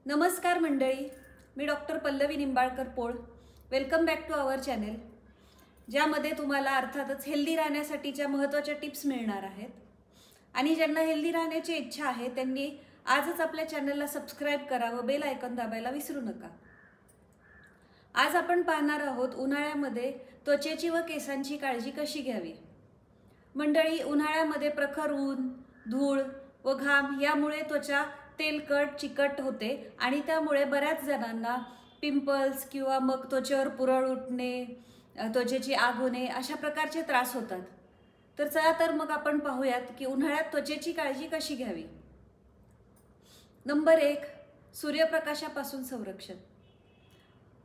नमस्कार मंडळी, मी doctor Pallavi Nimbalkar Pol. Welcome back to our channel, ज्यामध्ये तुम्हाला अर्थातच हेल्दी राहण्यासाठीच्या महत्त्वाच्या टिप्स मिळणार आहेत. आणि ज्यांना हेल्दी राहण्याची इच्छा आहे त्यांनी आजच आपल्या चॅनलला सबस्क्राईब करा व बेल आयकॉन दाबायला विसरू नका. आज आपण पाहणार आहोत उन्हाळ्यामध्ये त्वचेची व केसांची काळजी कशी घ्यावी. मंडळी, उन्हाळ्यामध्ये प्रखर ऊन, धूळ व घाम यामुळे त्वचा तेलकट चिकट होते आणि त्यामुळे बऱ्याच जणांना पिंपल्स किंवा मग त्वचेवर पुरळ उठणे, त्वचेची आग होणे अशा प्रकारचे त्रास होतात. तर चला तर मग आपण पाहूयात की उन्हाळ्यात त्वचेची काळजी कशी घ्यावी. नंबर 1, सूर्यप्रकाशापासून संरक्षण.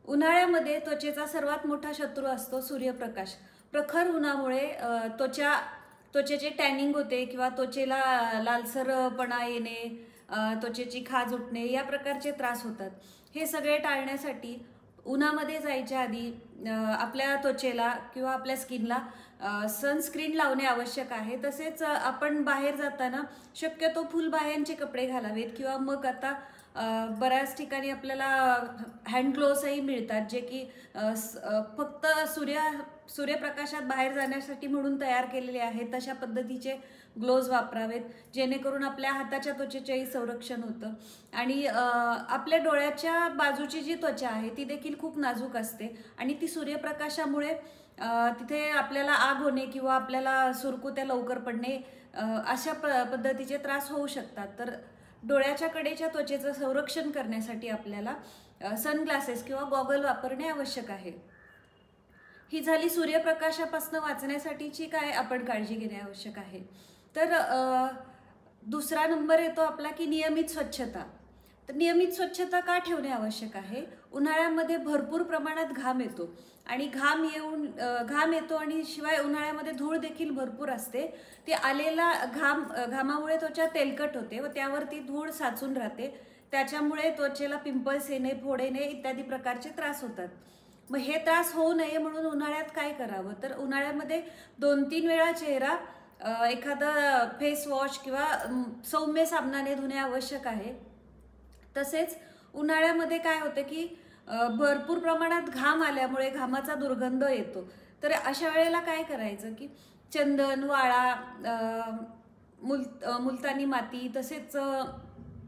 उन्हाळ्यामध्ये त्वचेचा सर्वात मोठा शत्रू असतो सूर्यप्रकाश. प्रखर उन्हामुळे त्वचेचे टॅनिंग होते किंवा त्वचेला लालसरपणा येणे, त्वचेची खाज उठणे या प्रकारचे त्रास होतात. हे सगळे टाळण्यासाठी उन्हामध्ये जायच्या आधी आपल्या त्वचेला किंवा आपल्या स्किनला सनस्क्रीन लावणे आवश्यक आहे. तसेच आपण बाहेर जाताना शक्यतो फुलबाह्यांचे कपडे घालावेत किंवा मग आता बऱ्याच ठिकाणी आपल्याला हँड ग्लोव्सही मिळतात, जे की फक्त सूर्यप्रकाशात बाहेर जाण्यासाठी म्हणून तयार केलेले आहेत. तशा पद्धतीचे ग्लोव्ज वापरावेत जेणेकरून आपल्या हाताच्या त्वचेचेही संरक्षण होतं. आणि आपल्या डोळ्याच्या बाजूची जी त्वचा आहे ती देखील खूप नाजूक असते आणि ती सूर्यप्रकाशामुळे तिथे आपल्याला आग होणे किंवा आपल्याला सुरकुत्या लवकर पडणे अशा पद्धतीचे त्रास होऊ शकतात. तर डोळ्याच्या कडेच्या त्वचेचं संरक्षण करण्यासाठी आपल्याला सनग्लासेस किंवा गॉगल वापरणे आवश्यक आहे. ही झाली सूर्यप्रकाशापासून वाचण्यासाठीची काय आपण काळजी घेणे आवश्यक आहे. तर दुसरा नंबर येतो आपला की नियमित स्वच्छता. तर नियमित स्वच्छता का ठेवणे आवश्यक आहे. उन्हाळ्यामध्ये भरपूर प्रमाणात घाम येतो आणि घाम येतो आणि शिवाय उन्हाळ्यामध्ये धूळ देखील भरपूर असते. ते आलेला घामामुळे त्वचा तेलकट होते व त्यावरती धूळ साचून राहते. त्याच्यामुळे त्वचेला पिंपल्स येणे, फोड येणे इत्यादी प्रकारचे त्रास होतात. मग हे त्रास होऊ नये म्हणून उन्हाळ्यात काय करावं. तर उन्हाळ्यामध्ये 2-3 वेळा चेहरा एखादा फेस वॉश किंवा सौम्य साबणाने धुणे आवश्यक आहे. तसेच उन्हाळ्यामध्ये काय होतं की भरपूर प्रमाणात घाम आल्यामुळे घामाचा दुर्गंध येतो. तर अशा वेळेला काय करायचं की चंदन, वाळा, मुलतानी माती तसेच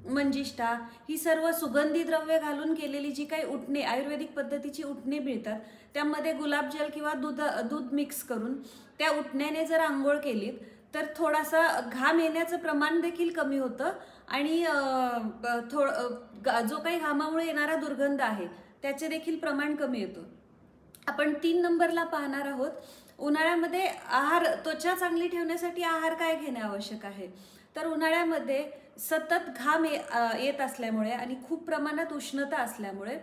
मंजिष्ठा ही सर्व सुगंधी द्रव्य घालून केलेली जी काही उटणे, आयुर्वेदिक पद्धतीची उटणे मिळतात, त्यामध्ये गुलाबजल किंवा दूध मिक्स करून त्या उटण्याने जर आंघोळ केलीत तर थोडासा घाम येण्याचं प्रमाण देखील कमी होतं आणि जो काही घामामुळे येणारा दुर्गंध आहे त्याचे देखील प्रमाण कमी येतं. आपण 3 नंबरला पाहणार आहोत उन्हाळ्यामध्ये आहार. त्वचा चांगली ठेवण्यासाठी आहार काय घेणे आवश्यक आहे. तर उन्हाळ्यामध्ये सतत घाम येत असल्यामुळे आणि खूप प्रमाणात उष्णता असल्यामुळे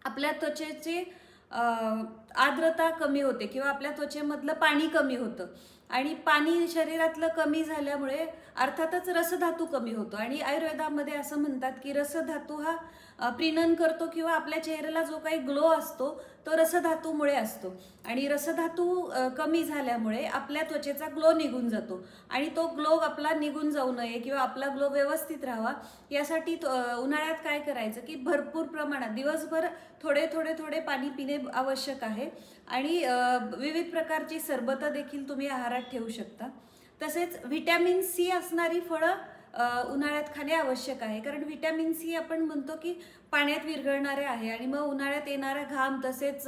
आपल्या त्वचेची आर्द्रता कमी होते किंवा आपल्या त्वचेमधलं पाणी कमी होतं आणि पाणी शरीरातलं कमी झाल्यामुळे अर्थातच रसधातू कमी होतो. आणि आयुर्वेदामध्ये असं म्हणतात की रसधातू हा प्रीणन करतो किंवा आपल्या चेहऱ्याला जो काही ग्लो असतो तो रसधातूमुळे असतो आणि रसधातू कमी झाल्यामुळे आपल्या त्वचेचा ग्लो निघून जातो आणि तो ग्लो आपला निघून जाऊ नये किंवा आपला ग्लो व्यवस्थित राहावा यासाठी उन्हाळ्यात काय करायचं की भरपूर प्रमाणात दिवसभर थोडे पाणी पिणे आवश्यक आहे आणि विविध प्रकारची सरबतं देखील तुम्ही आहारात ठेवू शकता. तसेच व्हिटॅमिन सी असणारी फळं उन्हाळ्यात खाणे आवश्यक आहे, कारण व्हिटॅमिन सी आपण म्हणतो की पाण्यात विरघळणारे आहे आणि मग उन्हाळ्यात येणारा घाम तसेच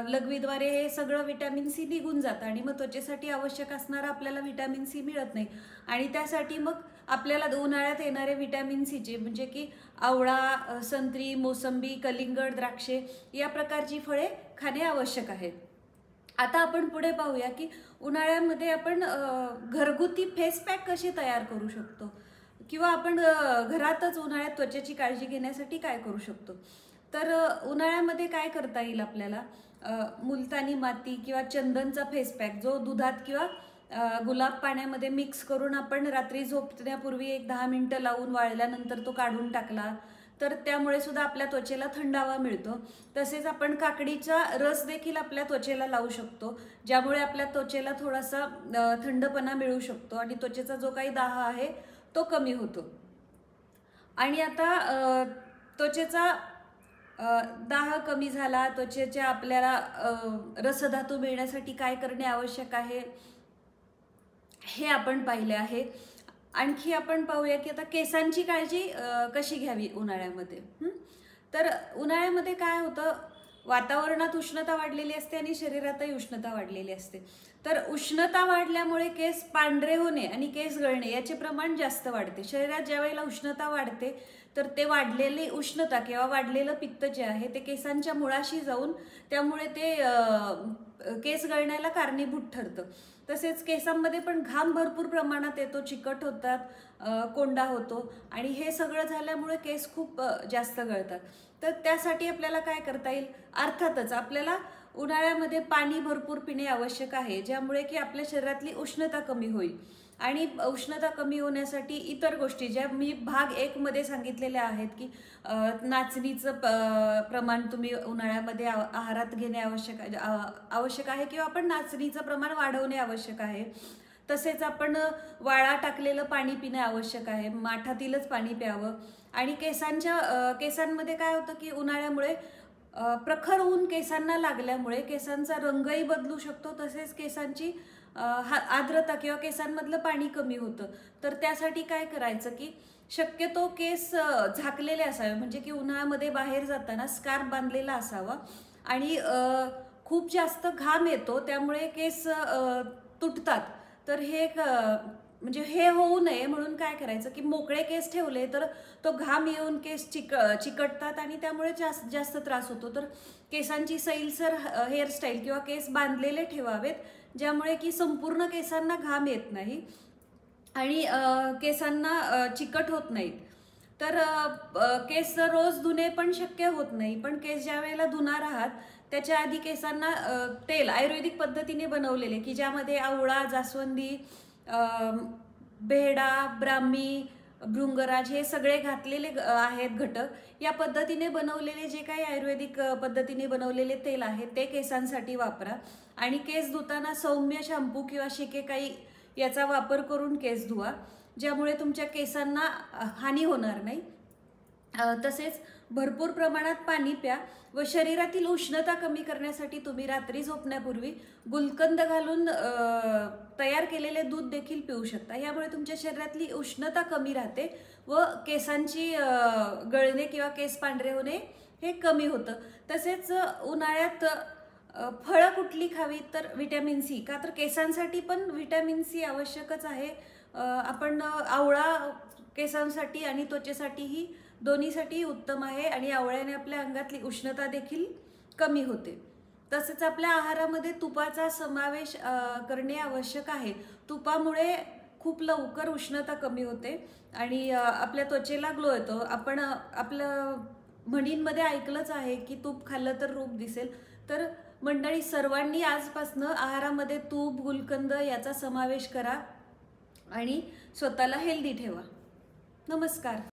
लघवीद्वारे हे सगळं व्हिटॅमिन सी निघून जातं आणि मग त्वचेसाठी आवश्यक असणारा आपल्याला व्हिटॅमिन सी मिळत नाही. आणि त्यासाठी मग आपल्याला उन्हाळ्यात येणारे व्हिटॅमिन सीचे म्हणजे की आवळा, संत्री, मोसंबी, कलिंगड, द्राक्षे या प्रकारची फळे खाणे आवश्यक आहेत. आता आपण पुढे पाहूया की उन्हाळ्यामध्ये आपण घरगुती फेस पॅक कसे तयार करू शकतो किंवा आपण घरातच उन्हाळ्यात त्वचेची काळजी घेण्यासाठी काय करू शकतो. तर उन्हाळ्यामध्ये काय करता येईल आपल्याला, मुलतानी माती किंवा चंदनचा फेस पॅक जो दुधात किंवा गुलाब पाण्यामध्ये मिक्स करून आपण रात्री झोपण्यापूर्वी 1-10 मिनिटं लावून वाळल्यानंतर तो काढून टाकला तर त्यामुळे सुद्धा आपल्या त्वचेला थंडावा मिळतो. तसेच आपण काकडीचा रस देखील आपल्या त्वचेला लावू शकतो, ज्यामुळे आपल्या त्वचेला थोडासा थंडपणा मिळू शकतो आणि त्वचेचा जो काही दाह आहे तो कमी होतो. आणि आता त्वचेचा दाह कमी झाला, त्वचेच्या आपल्याला रसधातू मिळण्यासाठी काय करणे आवश्यक आहे हे आपण पाहिले आहे. आणखी आपण पाहूया की आता केसांची काळजी कशी घ्यावी उन्हाळ्यामध्ये. तर उन्हाळ्यामध्ये काय होतं, वातावरणात उष्णता वाढलेली असते आणि शरीरातही उष्णता वाढलेली असते. तर उष्णता वाढल्यामुळे केस पांढरे होणे आणि केस गळणे याचे प्रमाण जास्त वाढते. शरीरात ज्या वेळेला उष्णता वाढते तर ते वाढलेली उष्णता किंवा वाढलेलं पित्त जे आहे ते केसांच्या मुळाशी जाऊन त्यामुळे ते केस गळण्याला कारणीभूत ठरतं. तसेच केसांमध्ये पण घाम भरपूर प्रमाणात येतो, चिकट होतात, कोंडा होतो आणि हे सगळं झाल्यामुळे केस खूप जास्त गळतात. तर त्यासाठी आपल्याला काय करता येईल, अर्थातच आपल्याला उन्हाळ्यामध्ये पाणी भरपूर पिणे आवश्यक आहे, ज्यामुळे की आपल्या शरीरातली उष्णता कमी होईल. आणि उष्णता कमी होण्यासाठी इतर गोष्टी ज्या मी भाग 1 मध्ये सांगितलेल्या आहेत की नाचणीचं प्रमाण तुम्ही उन्हाळ्यामध्ये आहारात घेणे आवश्यक आहे किंवा आपण नाचणीचं प्रमाण वाढवणे आवश्यक आहे. तसेच आपण वाळा टाकलेलं पाणी पिणे आवश्यक आहे, माठातीलच पाणी प्यावं. आणि केसांमध्ये काय होतं की उन्हाळ्यामुळे प्रखर ऊन केसांना लागल्यामुळे केसांचा रंगही बदलू शकतो, तसेच केसांची आर्द्रता किंवा केसांमधलं पाणी कमी होतं. तर त्यासाठी काय करायचं की शक्यतो केस झाकलेले असावे, म्हणजे की उन्हाळ्यामध्ये बाहेर जाताना स्कार्फ बांधलेला असावा. आणि खूप जास्त घाम येतो त्यामुळे केस तुटतात. तर हे म्हणजे हे होऊ नये म्हणून काय करायचं की मोकळे केस ठेवले तर तो घाम येऊन केस चिकटतात आणि त्यामुळे जास्त त्रास होतो. तर केसांची सैलसर हेअरस्टाईल किंवा केस बांधलेले ठेवावेत, ज्यामुळे की संपूर्ण केसांना घाम येत नाही आणि केसांना चिकट होत नाहीत. तर केस रोज धुणे पण शक्य होत नाही, पण केस ज्या वेळेला धुणार आहात त्याच्या आधी केसांना तेल आयुर्वेदिक पद्धतीने बनवलेले की ज्यामध्ये आवळा, जास्वंदी, बेहडा, ब्राह्मी, भृंगराज हे सगळे घातलेले आहेत घटक. या पद्धतीने बनवलेले जे काही आयुर्वेदिक पद्धतीने बनवलेले तेल आहे ते केसांसाठी वापरा. आणि केस धुताना सौम्य शॅम्पू किंवा शिकेकाई याचा वापर करून केस धुवा, ज्यामुळे तुमच्या केसांना हानी होणार नाही. तसेच भरपूर प्रमाणात पाणी प्या व शरीरातील उष्णता कमी करण्यासाठी तुम्ही रात्री झोपण्यापूर्वी गुलकंद घालून तयार केलेले दूध देखील पिऊ शकता. यामुळे तुमच्या शरीरातली उष्णता कमी राहते व केसांची गळणे किंवा केस पांढरे होणे हे कमी होतं. तसेच उन्हाळ्यात फळं कुठली खावी, तर व्हिटॅमिन सी, का तर केसांसाठी पण व्हिटॅमिन सी आवश्यकच आहे. आपण आवळा केसांसाठी आणि त्वचेसाठीही दोन्हीसाठी उत्तम आहे आणि आवळ्याने आपल्या अंगातली उष्णता देखील कमी होते. तसेच आपल्या आहारामध्ये तुपाचा समावेश करणे आवश्यक आहे. तुपामुळे खूप लवकर उष्णता कमी होते आणि आपल्या त्वचेला ग्लो येतो. आपण आपलं म्हणींमध्ये ऐकलंच आहे की तूप खाल्लं तर रूप दिसेल. तर मंडळी, सर्वांनी आजपासून आहारामध्ये तूप, गुलकंद याचा समावेश करा आणि स्वतःला हेल्दी ठेवा. नमस्कार.